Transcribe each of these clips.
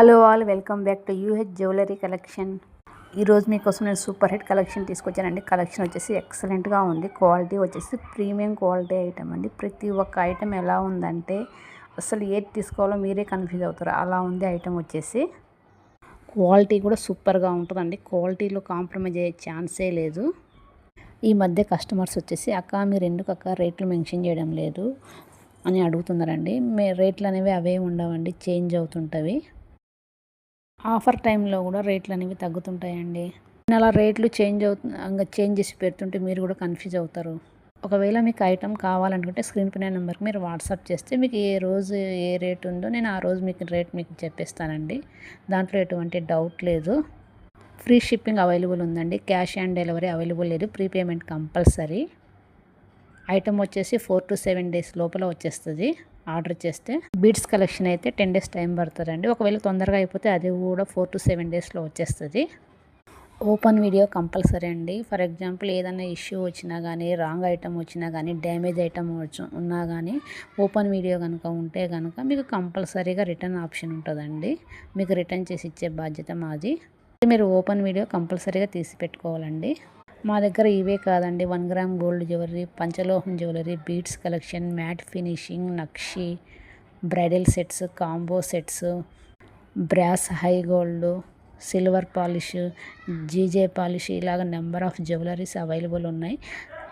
Hello all, welcome back to యూహెచ్ jewellery collection. ఈరోజు మీకోసం నేను సూపర్ హిట్ కలెక్షన్ తీసుకొచ్చానండి. కలెక్షన్ వచ్చేసి ఎక్సలెంట్గా ఉంది. క్వాలిటీ వచ్చేసి ప్రీమియం క్వాలిటీ ఐటమ్ అండి. ప్రతి ఒక్క ఐటమ్ ఎలా ఉందంటే అసలు ఏది తీసుకోవాలో మీరే కన్ఫ్యూజ్ అవుతారు, అలా ఉంది ఐటమ్ వచ్చేసి. క్వాలిటీ కూడా సూపర్గా ఉంటుందండి. క్వాలిటీలో కాంప్రమైజ్ అయ్యే ఛాన్సే లేదు. ఈ మధ్య కస్టమర్స్ వచ్చేసి అక్క మీరు ఎందుకు అక్క రేట్లు మెన్షన్ చేయడం లేదు అని అడుగుతున్నారండి. రేట్లు అనేవి అవే ఉండవండి, చేంజ్ అవుతుంటవి. ఆఫర్ టైంలో కూడా రేట్లు అనేవి తగ్గుతుంటాయండి. అలా రేట్లు చేంజ్ చేసి పెడుతుంటే మీరు కూడా కన్ఫ్యూజ్ అవుతారు. ఒకవేళ మీకు ఐటమ్ కావాలనుకుంటే స్క్రీన్ పైన నెంబర్కి మీరు వాట్సాప్ చేస్తే మీకు ఏ రోజు ఏ రేట్ ఉందో నేను ఆ రోజు మీకు రేట్ మీకు చెప్పేస్తానండి. దాంట్లో ఎటువంటి డౌట్ లేదు. ఫ్రీ షిప్పింగ్ అవైలబుల్ ఉందండి. క్యాష్ ఆన్ డెలివరీ అవైలబుల్ లేదు. Prepayment compulsory. ఐటమ్ వచ్చేసి 4 to 7 days లోపల వచ్చేస్తుంది ఆర్డర్ చేస్తే. బీడ్స్ కలెక్షన్ అయితే 10 days టైం పడుతుందండి. ఒకవేళ తొందరగా అయిపోతే అది కూడా 4 to 7 daysలో వచ్చేస్తుంది. ఓపెన్ వీడియో కంపల్సరీ అండి. ఫర్ ఎగ్జాంపుల్ ఏదైనా ఇష్యూ వచ్చినా కానీ, రాంగ్ ఐటమ్ వచ్చినా కానీ, డ్యామేజ్ ఐటమ్ ఉన్నా కానీ ఓపెన్ వీడియో కనుక ఉంటే కనుక మీకు కంపల్సరీగా రిటర్న్ ఆప్షన్ ఉంటుందండి. మీకు రిటర్న్ చేసి ఇచ్చే బాధ్యత మాది. మీరు ఓపెన్ వీడియో కంపల్సరీగా తీసి పెట్టుకోవాలండి. మా దగ్గర ఇవే కాదండి, 1 gram గోల్డ్ జ్యువెలరీ, పంచలోహం jewellery, beads collection, matte finishing, నక్షి, bridal sets, combo sets, brass high gold, silver polish, GJ polish, ఇలాగ నెంబర్ ఆఫ్ జ్యువెలరీస్ అవైలబుల్ ఉన్నాయి.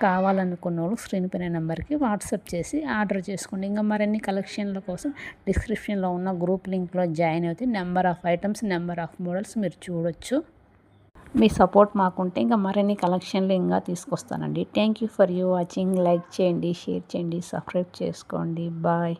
కావాలనుకున్న వాళ్ళు స్క్రీన్ పైన నెంబర్కి వాట్సాప్ చేసి ఆర్డర్ చేసుకోండి. ఇంకా మరిన్ని కలెక్షన్ల కోసం డిస్క్రిప్షన్లో ఉన్న గ్రూప్ లింక్లో జాయిన్ అయితే number of items, number of models మీరు చూడొచ్చు. మీ సపోర్ట్ మాకుంటే ఇంకా మరిన్ని కలెక్షన్లు ఇంకా తీసుకొస్తానండి. Thank you for watching. Like చేయండి, షేర్ చేయండి, సబ్స్క్రైబ్ చేసుకోండి. బాయ్.